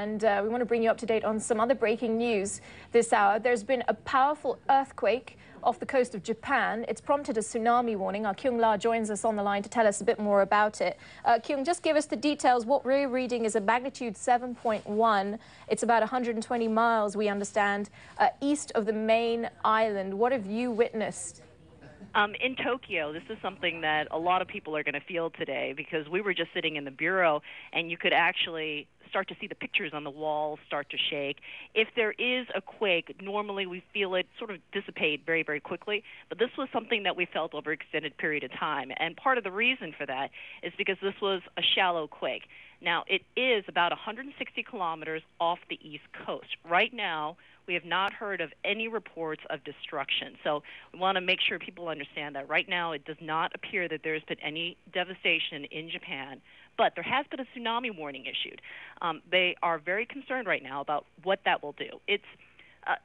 and we want to bring you up to date on some other breaking news this hour. There's been a powerful earthquake off the coast of Japan. It's prompted a tsunami warning. Our Kyung La joins us on the line to tell us a bit more about it. Kyung, just give us the details. What we're reading is a magnitude 7.1. It's about 120 miles, we understand, east of the main island. What have you witnessed? In Tokyo, this is something that a lot of people are going to feel today, because we were just sitting in the bureau and you could actually start to see the pictures on the walls start to shake. If there is a quake, normally we feel it sort of dissipate very, very quickly, but this was something that we felt over an extended period of time. And part of the reason for that is because this was a shallow quake. Now, it is about 160 kilometers off the East Coast. Right now, we have not heard of any reports of destruction. So we want to make sure people understand that right now it does not appear that there's been any devastation in Japan, but there has been a tsunami warning issued. They are very concerned right now about what that will do. It's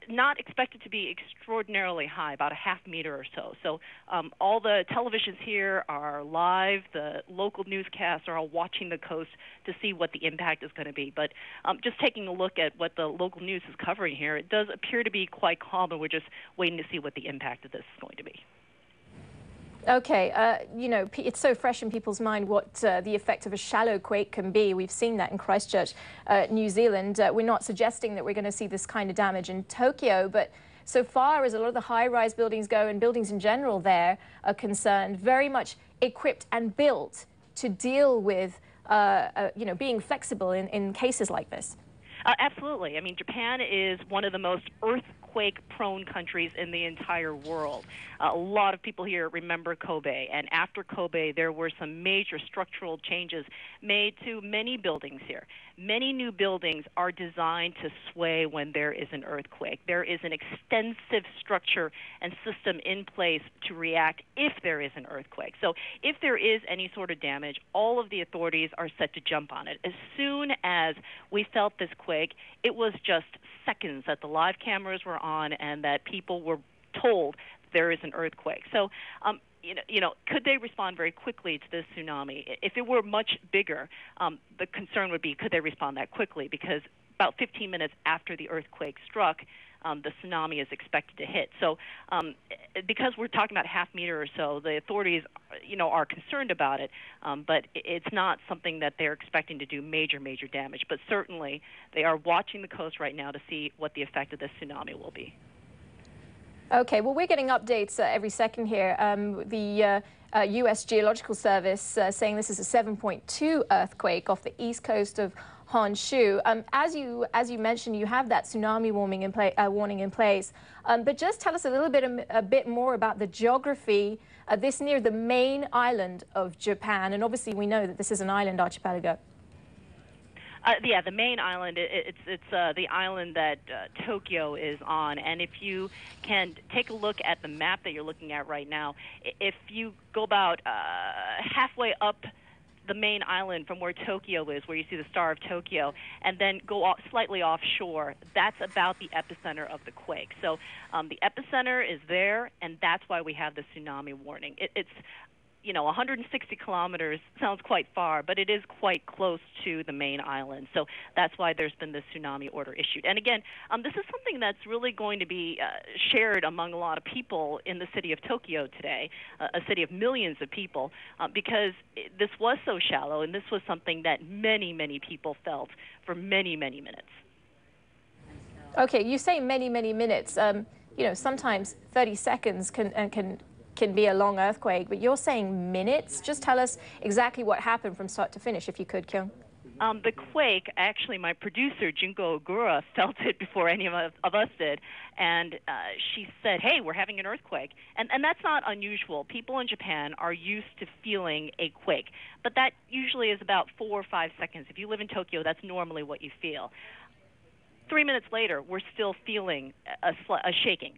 not expected to be extraordinarily high, about a half meter or so. So all the televisions here are live. The local newscasts are all watching the coast to see what the impact is going to be. But just taking a look at what the local news is covering here, it does appear to be quite calm, and we're just waiting to see what the impact of this is going to be. Okay, you know, it's so fresh in people's mind what the effect of a shallow quake can be. We've seen that in Christchurch, New Zealand. We're not suggesting that we're going to see this kind of damage in Tokyo, but so far as a lot of the high-rise buildings go, and buildings in general there are concerned, very much equipped and built to deal with, you know, being flexible in cases like this. Absolutely. I mean, Japan is one of the most earthquake-prone countries in the entire world. A lot of people here remember Kobe, and after Kobe, there were some major structural changes made to many buildings here. Many new buildings are designed to sway when there is an earthquake. There is an extensive structure and system in place to react if there is an earthquake. So if there is any sort of damage, all of the authorities are set to jump on it. As soon as we felt this quake, it was just seconds that the live cameras were on and that people were told there is an earthquake. So, you know, could they respond very quickly to this tsunami? If it were much bigger, the concern would be, could they respond that quickly? Because about 15 minutes after the earthquake struck, the tsunami is expected to hit. So because we're talking about half meter or so, the authorities, you know, are concerned about it, but it's not something that they're expecting to do major damage. But certainly they are watching the coast right now to see what the effect of this tsunami will be. Okay, well, we're getting updates every second here. The U.S. Geological Service saying this is a 7.2 earthquake off the east coast of Honshu. As you mentioned, you have that tsunami warning in place. But just tell us a bit more about the geography this near the main island of Japan. And obviously, we know that this is an island archipelago. Yeah, the main island, it's the island that Tokyo is on. And if you can take a look at the map that you're looking at right now, if you go about halfway up the main island from where Tokyo is, where you see the Star of Tokyo, and then go slightly offshore, that's about the epicenter of the quake. So the epicenter is there, and that's why we have the tsunami warning. It's you know, 160 kilometers sounds quite far, but it is quite close to the main island. So that's why there's been this tsunami order issued. And again, this is something that's really going to be shared among a lot of people in the city of Tokyo today, a city of millions of people, because this was so shallow, and this was something that many people felt for many minutes. Okay, you say many minutes. You know, sometimes 30 seconds can be a long earthquake, but you're saying minutes? Just tell us exactly what happened from start to finish, if you could, Kyung. The quake, actually, my producer, Junko Ogura, felt it before any of us did, and she said, hey, we're having an earthquake. And that's not unusual. People in Japan are used to feeling a quake, but that usually is about 4 or 5 seconds. If you live in Tokyo, that's normally what you feel. 3 minutes later, we're still feeling a shaking.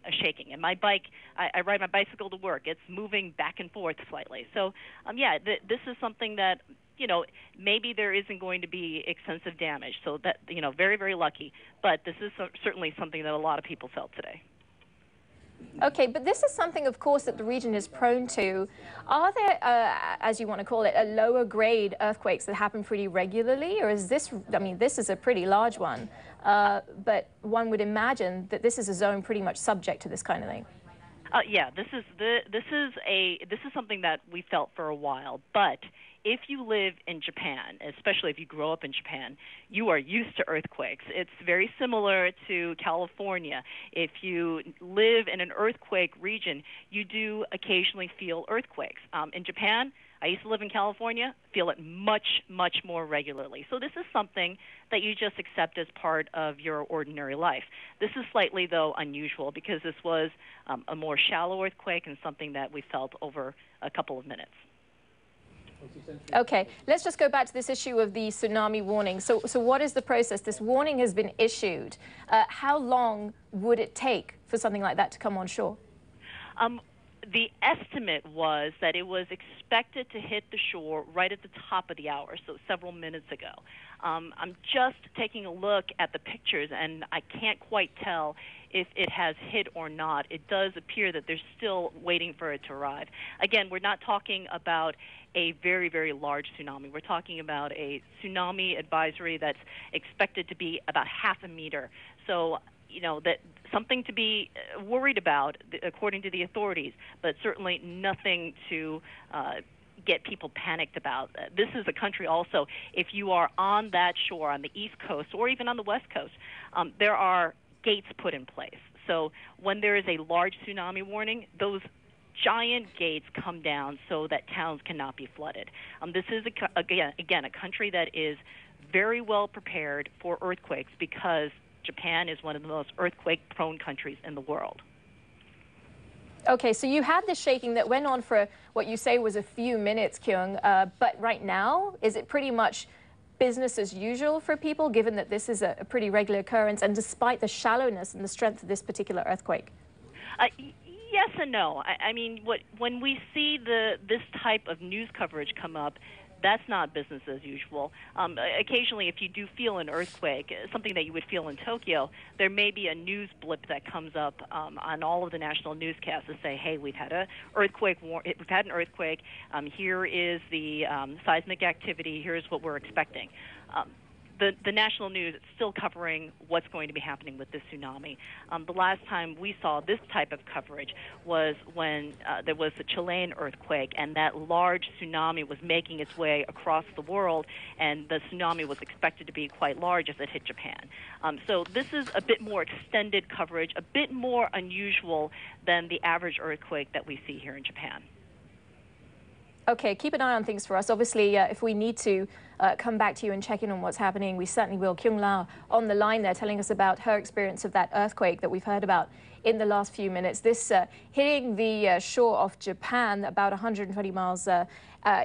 And my bike, I ride my bicycle to work. It's moving back and forth slightly. So, yeah, this is something that, you know, maybe there isn't going to be extensive damage. So that, you know, very lucky. But this is certainly something that a lot of people felt today. Okay, but this is something, of course, that the region is prone to. Are there, as you want to call it, a lower grade earthquakes that happen pretty regularly? Or is this, I mean, this is a pretty large one, but one would imagine that this is a zone pretty much subject to this kind of thing. Yeah, this is something that we felt for a while. But if you live in Japan, especially if you grow up in Japan, you are used to earthquakes. It's very similar to California. If you live in an earthquake region, you do occasionally feel earthquakes. In Japan, I used to live in California, feel it much, much more regularly. So this is something that you just accept as part of your ordinary life. This is slightly, though, unusual because this was a more shallow earthquake and something that we felt over a couple of minutes. Okay, let's just go back to this issue of the tsunami warning. So what is the process? This warning has been issued. How long would it take for something like that to come on shore? The estimate was that it was expected to hit the shore right at the top of the hour, so several minutes ago. I'm just taking a look at the pictures, and I can't quite tell if it has hit or not. It does appear that they're still waiting for it to arrive. Again, we're not talking about a very, very large tsunami. We're talking about a tsunami advisory that's expected to be about half a meter. So, you know, that something to be worried about, according to the authorities, but certainly nothing to get people panicked about. This is a country also, if you are on that shore, on the East Coast or even on the West Coast, there are gates put in place. So when there is a large tsunami warning, those giant gates come down so that towns cannot be flooded. This is, again, a country that is very well prepared for earthquakes because Japan is one of the most earthquake-prone countries in the world. Okay, so you had this shaking that went on for what you say was a few minutes, Kyung, but right now, is it pretty much business as usual for people, given that this is a pretty regular occurrence, and despite the shallowness and the strength of this particular earthquake? Yes and no. I mean, when we see this type of news coverage come up, that's not business as usual. Occasionally, if you do feel an earthquake, something that you would feel in Tokyo, there may be a news blip that comes up on all of the national newscasts to say, "Hey, we've had an earthquake. Here is the seismic activity. Here's what we're expecting." The national news is still covering what's going to be happening with this tsunami. The last time we saw this type of coverage was when there was the Chilean earthquake, and that large tsunami was making its way across the world, and the tsunami was expected to be quite large as it hit Japan. So this is a bit more extended coverage, a bit more unusual than the average earthquake that we see here in Japan. Okay, keep an eye on things for us. Obviously, if we need to come back to you and check in on what's happening, we certainly will. Kyung Lao on the line there telling us about her experience of that earthquake that we've heard about in the last few minutes. This hitting the shore of Japan about 120 miles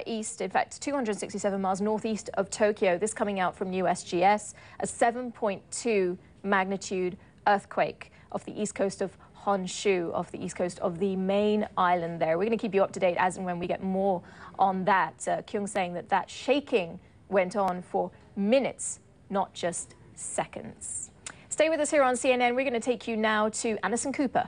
east, in fact, 267 miles northeast of Tokyo. This coming out from USGS, a 7.2 magnitude earthquake off the east coast of Honshu, off the east coast of the main island there. We're going to keep you up to date as and when we get more on that. Kyung saying that that shaking went on for minutes, not just seconds. Stay with us here on CNN. We're going to take you now to Anderson Cooper.